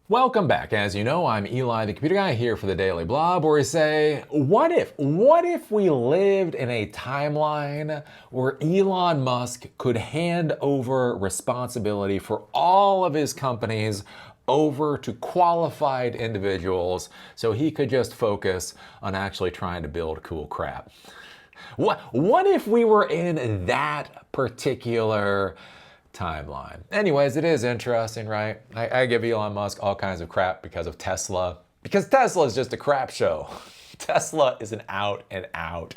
Welcome back. As you know, I'm Eli, the computer guy, here for the Daily Blob, where we say, what if we lived in a timeline where Elon Musk could hand over responsibility for all of his companies over to qualified individuals so he could just focus on actually trying to build cool crap? What if we were in that particular timeline? Anyways, it is interesting, right? I give Elon Musk all kinds of crap because of Tesla. Because Tesla is just a crap show. Tesla is an out and out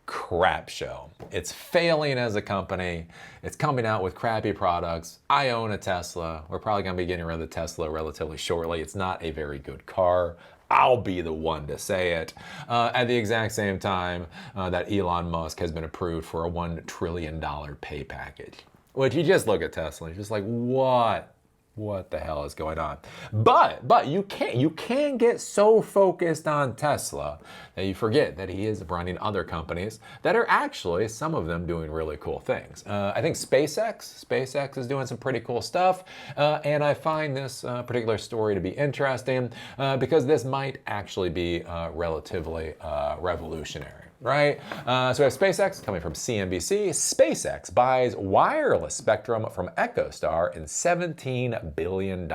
crap show. It's failing as a company. It's coming out with crappy products. I own a Tesla. We're probably going to be getting rid of the Tesla relatively shortly. It's not a very good car. I'll be the one to say it. At the exact same time that Elon Musk has been approved for a $1 trillion pay package. Which you just look at Tesla, you're just like, what the hell is going on? But you can get so focused on Tesla that you forget that he is running other companies that are actually, some of them, doing really cool things. I think SpaceX is doing some pretty cool stuff, and I find this particular story to be interesting because this might actually be relatively revolutionary. Right? So we have SpaceX coming from CNBC. SpaceX buys wireless spectrum from Echostar in $17 billion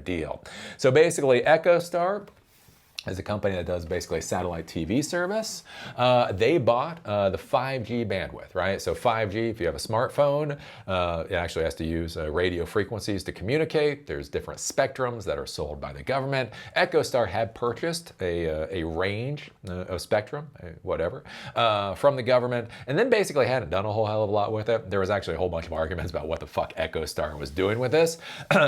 deal. So basically, Echostar is a company that does basically a satellite TV service. They bought the 5G bandwidth, right? So 5G, if you have a smartphone, it actually has to use radio frequencies to communicate. There's different spectrums that are sold by the government. Echostar had purchased a range of spectrum, whatever, from the government, and then basically hadn't done a whole hell of a lot with it. There was actually a whole bunch of arguments about what the fuck Echostar was doing with this.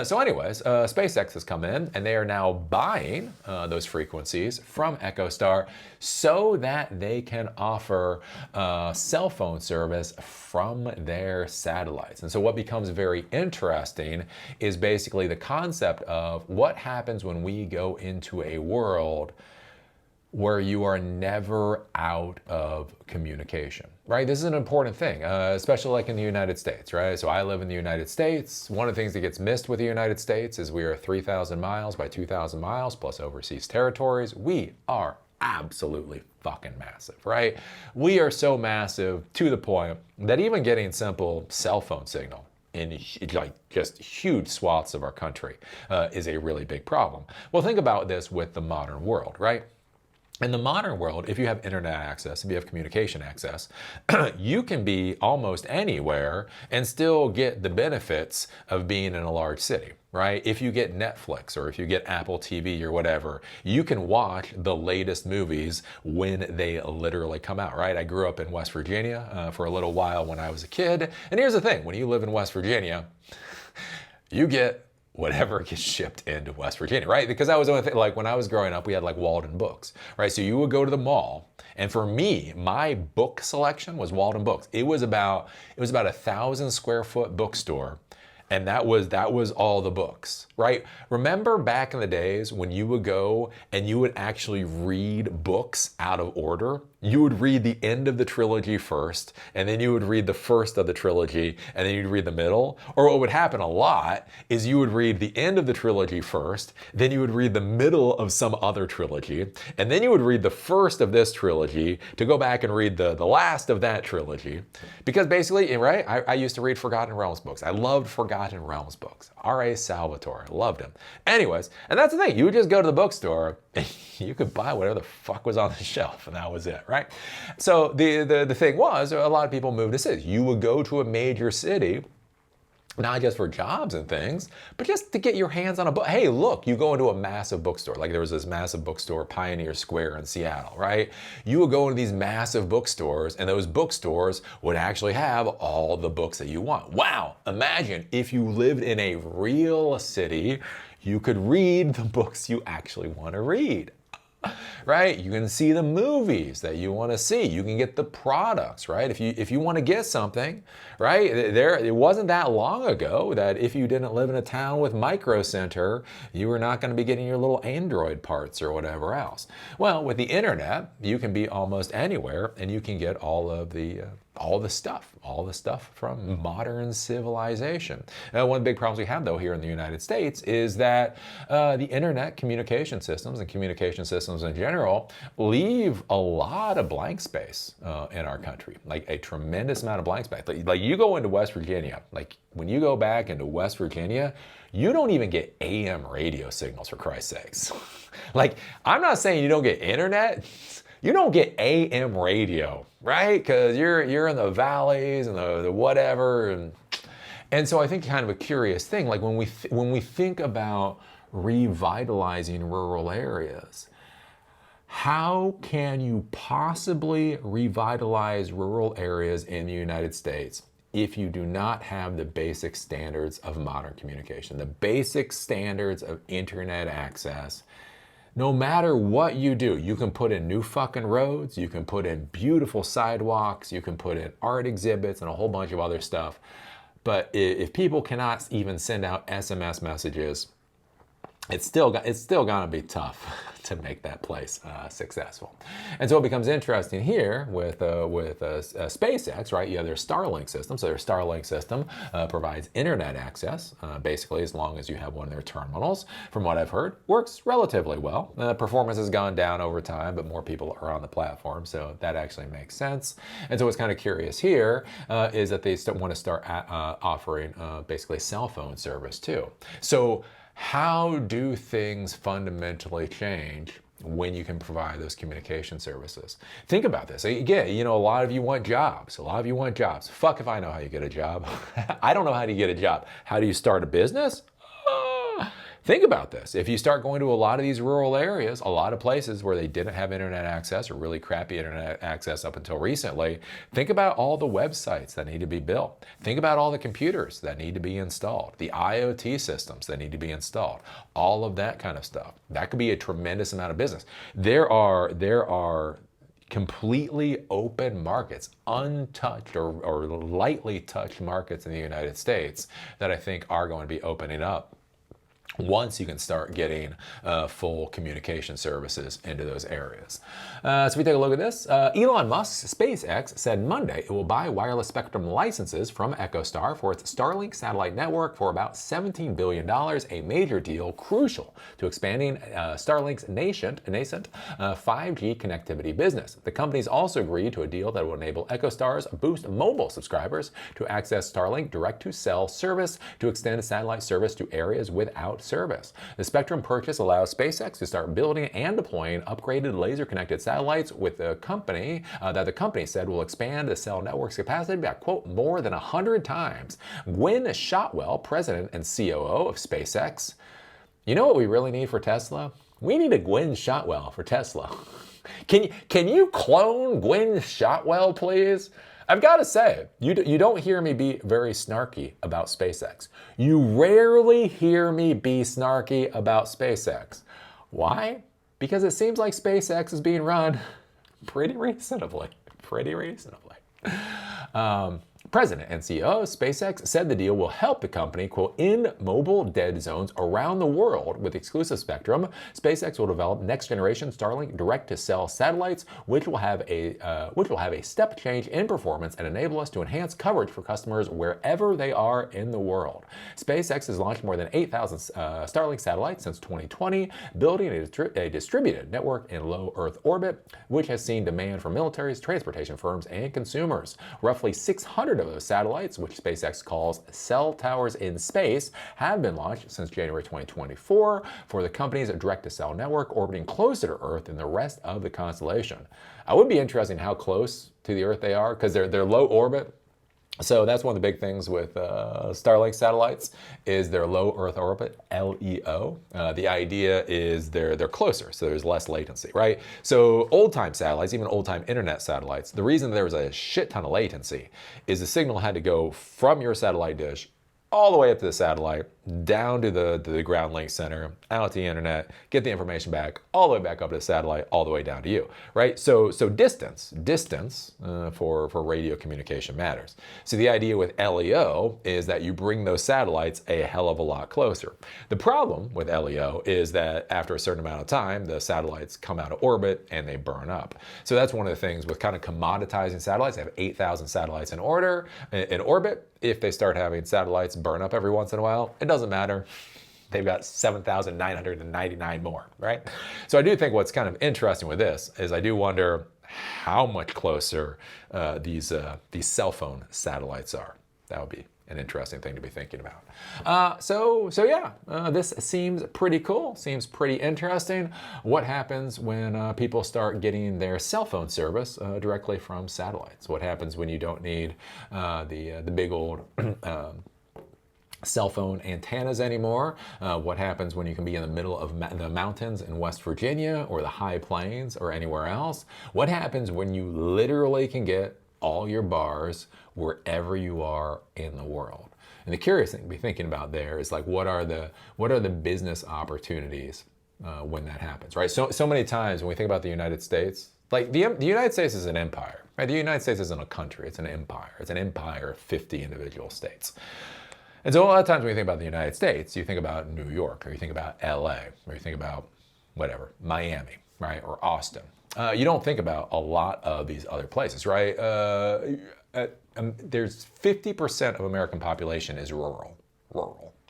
So anyways, SpaceX has come in, and they are now buying those frequencies from Echostar so that they can offer cell phone service from their satellites. And so what becomes very interesting is basically the concept of what happens when we go into a world where you are never out of communication, right? This is an important thing, especially like in the United States, right? So I live in the United States. One of the things that gets missed with the United States is we are 3,000 miles by 2,000 miles plus overseas territories. We are absolutely fucking massive, right? We are so massive to the point that even getting simple cell phone signal in like just huge swaths of our country is a really big problem. Well, think about this with the modern world, right? In the modern world, if you have internet access, if you have communication access, you can be almost anywhere and still get the benefits of being in a large city, right? If you get Netflix or if you get Apple TV or whatever, you can watch the latest movies when they literally come out, right? I grew up in West Virginia for a little while when I was a kid. And here's the thing, when you live in West Virginia, you get whatever gets shipped into West Virginia, right? Because that was the only thing, like when I was growing up, we had like Walden Books, right? So you would go to the mall, and for me, my book selection was Walden Books. It was about 1,000 square foot bookstore, and that was all the books, right? Remember back in the days when you would go and you would actually read books out of order? You would read the end of the trilogy first, and then you would read the first of the trilogy, and then you'd read the middle. Or what would happen a lot is you would read the end of the trilogy first, then you would read the middle of some other trilogy, and then you would read the first of this trilogy to go back and read the last of that trilogy. Because basically, right, I used to read Forgotten Realms books. I loved Forgotten Realms books. R.A. Salvatore, loved him. Anyways, and that's the thing, you would just go to the bookstore, and you could buy whatever the fuck was on the shelf, and that was it, right? So the thing was, a lot of people moved to cities. You would go to a major city, not just for jobs and things, but just to get your hands on a book. Hey, look, you go into a massive bookstore. Like there was this massive bookstore, Pioneer Square in Seattle, right? You would go into these massive bookstores, and those bookstores would actually have all the books that you want. Wow, imagine if you lived in a real city, you could read the books you actually want to read. Right? You can see the movies that you want to see. You can get the products, right? If you want to get something, right? It wasn't that long ago that if you didn't live in a town with Micro Center, you were not going to be getting your little Android parts or whatever else. Well, with the internet, you can be almost anywhere, and you can get all of the all the stuff from modern civilization. One of the big problems we have, though, here in the United States is that the internet communication systems and communication systems in general leave a lot of blank space in our country, like a tremendous amount of blank space. Like you go into West Virginia, like when you go back into West Virginia, you don't even get AM radio signals, for Christ's sakes. Like, I'm not saying you don't get internet, you don't get AM radio, right? Because you're in the valleys and the whatever, and so I think kind of a curious thing, like when we think about revitalizing rural areas, how can you possibly revitalize rural areas in the United States if you do not have the basic standards of modern communication, the basic standards of internet access? No matter what you do, you can put in new fucking roads, you can put in beautiful sidewalks, you can put in art exhibits and a whole bunch of other stuff. But if people cannot even send out SMS messages, it's still gonna be tough to make that place successful. And so it becomes interesting here with SpaceX, right? You have their Starlink system. So their Starlink system provides internet access, basically as long as you have one of their terminals. From what I've heard, works relatively well. Performance has gone down over time, but more people are on the platform, so that actually makes sense. And so what's kind of curious here is that they want to start offering basically cell phone service too. So how do things fundamentally change when you can provide those communication services? Think about this. Again, a lot of you want jobs. Fuck if I know how you get a job. I don't know how to get a job. How do you start a business? Think about this. If you start going to a lot of these rural areas, a lot of places where they didn't have internet access or really crappy internet access up until recently, think about all the websites that need to be built. Think about all the computers that need to be installed, the IoT systems that need to be installed, all of that kind of stuff. That could be a tremendous amount of business. There are completely open markets, untouched or lightly touched markets in the United States that I think are going to be opening up once you can start getting full communication services into those areas. So we take a look at this. Elon Musk's SpaceX said Monday it will buy wireless spectrum licenses from Echostar for its Starlink satellite network for about $17 billion, a major deal crucial to expanding Starlink's nascent 5G connectivity business. The companies also agreed to a deal that will enable Echostar's Boost mobile subscribers to access Starlink direct-to-cell service to extend satellite service to areas without service. The spectrum purchase allows SpaceX to start building and deploying upgraded laser-connected satellites with the company that the company said will expand the cell network's capacity by, quote, more than 100 times. Gwynne Shotwell, president and COO of SpaceX. You know what we really need for Tesla? We need a Gwynne Shotwell for Tesla. Can you clone Gwynne Shotwell, please? I've got to say, you don't hear me be very snarky about SpaceX. You rarely hear me be snarky about SpaceX. Why? Because it seems like SpaceX is being run pretty reasonably. President and CEO of SpaceX said the deal will help the company, quote, in mobile dead zones around the world with exclusive spectrum. SpaceX will develop next-generation Starlink direct-to-cell satellites, which will have a step change in performance and enable us to enhance coverage for customers wherever they are in the world. SpaceX has launched more than 8,000 Starlink satellites since 2020, building a distributed network in low Earth orbit, which has seen demand from militaries, transportation firms, and consumers. Roughly 600 of those satellites, which SpaceX calls cell towers in space, have been launched since January 2024 for the company's direct-to-cell network, orbiting closer to Earth than the rest of the constellation. I would be interested in how close to the Earth they are, because they're low orbit. So that's one of the big things with Starlink satellites is their low Earth orbit, LEO. The idea is they're closer, so there's less latency, right? So old-time satellites, even old-time internet satellites, the reason there was a shit ton of latency is the signal had to go from your satellite dish all the way up to the satellite, down to the ground link center, out to the internet, get the information back, all the way back up to the satellite, all the way down to you, right? So distance for radio communication matters. So the idea with LEO is that you bring those satellites a hell of a lot closer. The problem with LEO is that after a certain amount of time, the satellites come out of orbit and they burn up. So that's one of the things with kind of commoditizing satellites. They have 8,000 satellites in orbit. If they start having satellites burn up every once in a while, it doesn't matter. They've got 7,999 more, right? So I do think what's kind of interesting with this is I do wonder how much closer these cell phone satellites are. That would be an interesting thing to be thinking about. So yeah, this seems pretty cool, seems pretty interesting. What happens when people start getting their cell phone service directly from satellites? What happens when you don't need the big old cell phone antennas anymore? What happens when you can be in the middle of the mountains in West Virginia or the high plains or anywhere else? What happens when you literally can get all your bars wherever you are in the world? And the curious thing to be thinking about there is like, what are the business opportunities when that happens, right? So many times when we think about the United States, like the United States is an empire, right? The United States isn't a country, it's an empire. It's an empire of 50 individual states. And so a lot of times when you think about the United States, you think about New York, or you think about LA, or you think about whatever, Miami, right? Or Austin. You don't think about a lot of these other places, right? There's 50% of American population is rural,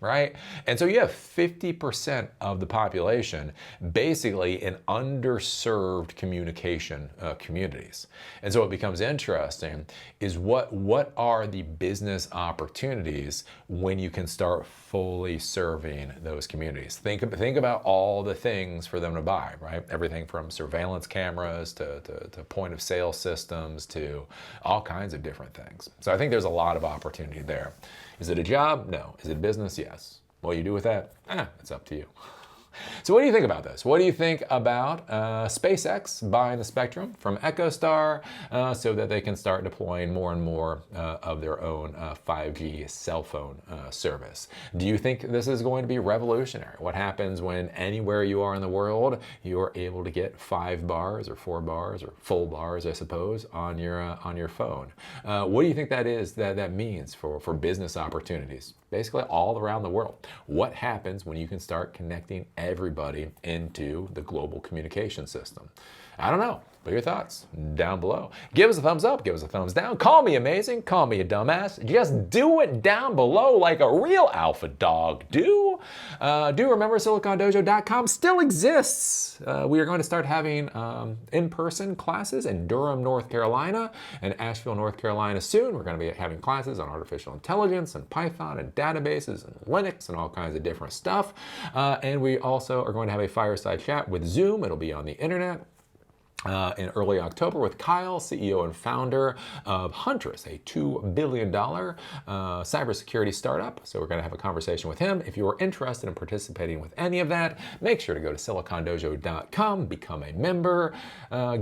right? And so you have 50% of the population basically in underserved communication communities. And so what becomes interesting is what are the business opportunities when you can start fully serving those communities? Think about all the things for them to buy, right? Everything from surveillance cameras to point of sale systems to all kinds of different things. So I think there's a lot of opportunity there. Is it a job? No. Is it business? Yes. What do you do with that? It's up to you. So what do you think about this? What do you think about SpaceX buying the spectrum from Echostar so that they can start deploying more and more of their own 5G cell phone service? Do you think this is going to be revolutionary? What happens when anywhere you are in the world, you are able to get 5 bars or 4 bars or full bars, I suppose, on your phone? What do you think that means for business opportunities? Basically all around the world. What happens when you can start connecting everybody into the global communication system? I don't know. Put your thoughts down below. Give us a thumbs up, give us a thumbs down. Call me amazing, call me a dumbass. Just do it down below like a real alpha dog do. Do remember silicondojo.com still exists. We are going to start having in-person classes in Durham, North Carolina and Asheville, North Carolina soon. We're going to be having classes on artificial intelligence and Python and databases and Linux and all kinds of different stuff. And we also are going to have a fireside chat with Zoom. It'll be on the internet. In early October with Kyle, CEO and founder of Huntress, a $2 billion cybersecurity startup. So we're going to have a conversation with him. If you are interested in participating with any of that, make sure to go to silicondojo.com, become a member,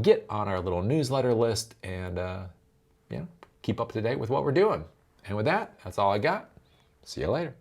get on our little newsletter list, and keep up to date with what we're doing. And with that, that's all I got. See you later.